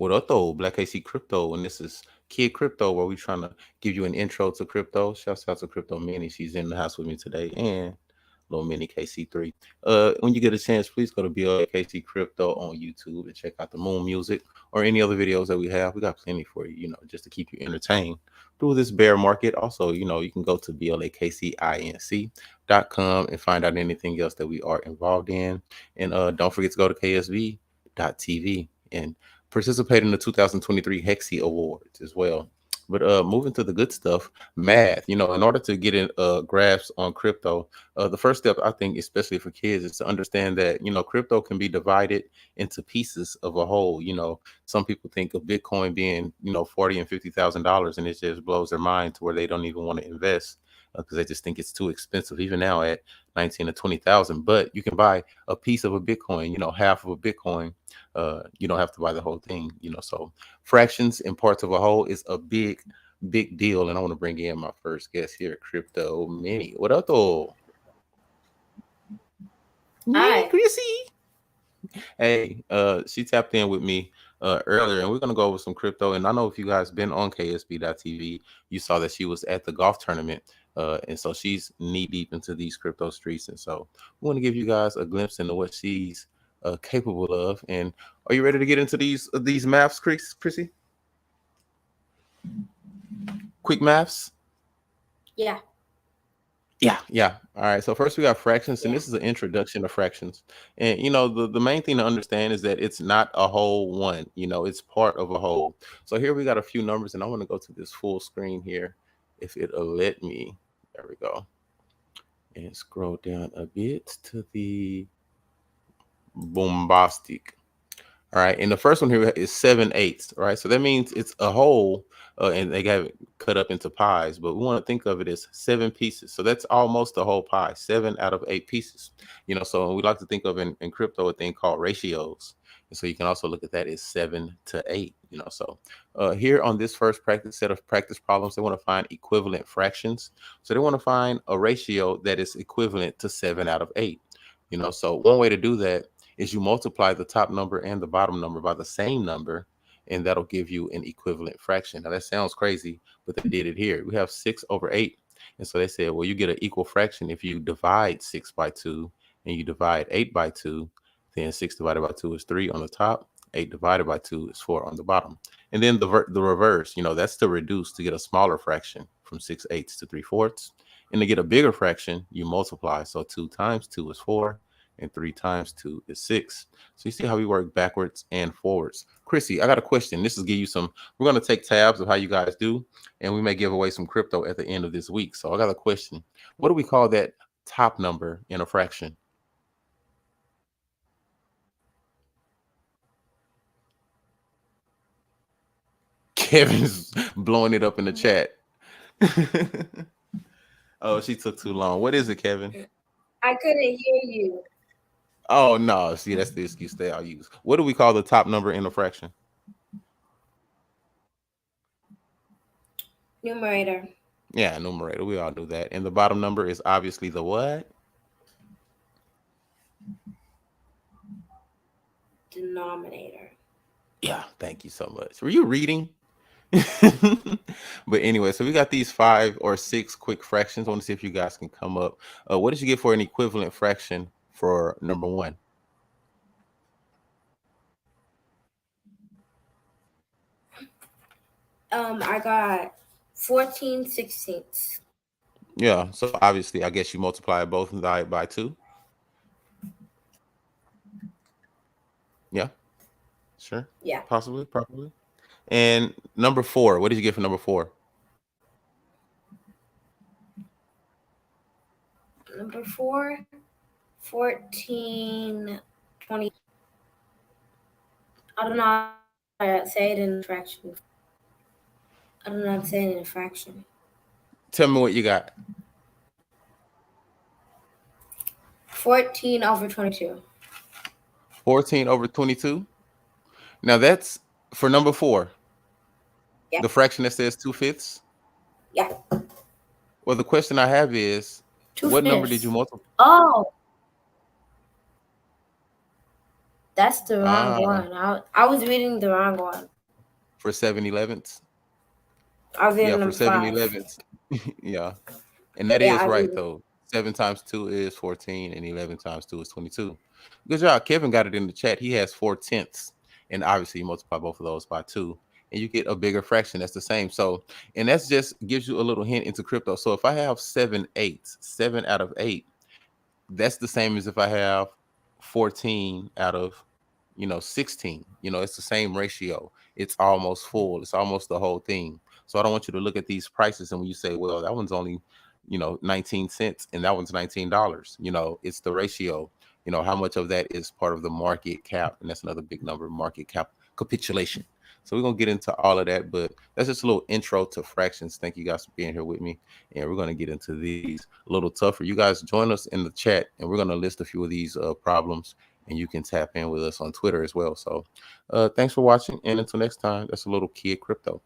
What up though? Black KC Crypto, and this is Kid Crypto, where we trying to give you an intro to crypto. Shouts out to Crypto Mini. She's in the house with me today, and little mini KC3. When you get a chance, please go to BLKC Crypto on YouTube and check out the Moon Music or any other videos that we have. We got plenty for you, just to keep you entertained through this bear market. Also, you can go to blakcinc.com and find out anything else that we are involved in. And don't forget to go to ksv.tv and participate in the 2023 Hexi Awards as well. But moving to the good stuff, math. In order to get a grasp on crypto, the first step, I think, especially for kids, is to understand that crypto can be divided into pieces of a whole. Some people think of Bitcoin being $40,000 and $50,000, and it just blows their mind to where they don't even want to invest because they just think it's too expensive, even now at 19 to 20,000. But you can buy a piece of a Bitcoin, half of a Bitcoin. You don't have to buy the whole thing. So fractions and parts of a whole is a big deal. And I want to bring in my first guest here, Crypto Mini. What up, though? Hi. Chrissy. Hey, she tapped in with me earlier, and we're gonna go over some crypto. And I know if you guys been on KSB.TV, you saw that she was at the golf tournament. And so she's knee deep into these crypto streets. And so we want to give you guys a glimpse into what she's capable of. And are you ready to get into these maths, Chrissy? Quick maths? Yeah. Yeah. All right. So first we got fractions, and this is an introduction to fractions. And the main thing to understand is that it's not a whole one. It's part of a whole. So here we got a few numbers, and I want to go to this full screen here, if it'll let me. There we go. And scroll down a bit to the bombastic. All right, and the first one here is 7/8. Right, so that means it's a whole, and they have it cut up into pies. But we want to think of it as 7 pieces. So that's almost the whole pie, 7 out of 8 pieces. So we like to think of in crypto a thing called ratios. And so you can also look at that as 7 to 8. So here on this first set of practice problems, they want to find equivalent fractions. So they want to find a ratio that is equivalent to 7 out of 8. So one way to do that is you multiply the top number and the bottom number by the same number, and that'll give you an equivalent fraction. Now that sounds crazy, but they did it here. We have 6/8. And so they said, well, you get an equal fraction if you divide 6 by 2 and you divide 8 by 2, then 6 divided by 2 is 3 on the top, 8 divided by 2 is 4 on the bottom. And then the reverse, that's to reduce to get a smaller fraction from 6/8 to 3/4. And to get a bigger fraction, you multiply. So 2 times 2 is 4. And 3 times 2 is 6. So you see how we work backwards and forwards. Chrissy, I got a question. This is give you some, we're going to take tabs of how you guys do, and we may give away some crypto at the end of this week. So I got a question. What do we call that top number in a fraction? Kevin's blowing it up in the chat. Oh, she took too long. What is it, Kevin? I couldn't hear you. Oh, no. See, that's the excuse they all use. What do we call the top number in a fraction? Numerator. Yeah, numerator. We all do that. And the bottom number is obviously the what? Denominator. Yeah, thank you so much. Were you reading? But anyway, so we got these 5 or 6 quick fractions. I want to see if you guys can come up. What did you get for an equivalent fraction for number 1? I got 14/16. Yeah, so obviously, I guess you multiply both and divide by 2. Yeah, sure. Yeah. Possibly, probably. And number 4, what did you get for number 4? Number 4, 14/20. I don't know how to say it in a fraction. I don't know how to say it in a fraction. Tell me what you got. 14/22. 14/22. Now that's for number 4. Yeah. The fraction that says 2/5. Yeah. Well, the question I have is, 2/5. what number did you multiply? Oh. That's the wrong one. I was reading the wrong one. For 7/11ths. I was reading Yeah, for number 5. 7/11ths. Yeah. And that Yeah, is I right read it. though. 7 times 2 is 14, and 11 times 2 is 22. Good job. Kevin got it in the chat. He has 4/10, and obviously you multiply both of those by 2, and you get a bigger fraction that's the same. So, and that's just gives you a little hint into crypto. So if I have 7/8, 7 out of 8, that's the same as if I have 14 out of 16. It's the same ratio. It's almost full. It's almost the whole thing. So I don't want you to look at these prices and when you say, well, that one's only 19 cents and that one's $19. It's the ratio. How much of that is part of the market cap, and that's another big number, market cap capitulation. So we're gonna get into all of that, but that's just a little intro to fractions. Thank you guys for being here with me, and we're gonna get into these a little tougher. You guys join us in the chat, and we're gonna list a few of these problems, and you can tap in with us on Twitter as well. So thanks for watching, and until next time, that's a little Kid Crypto.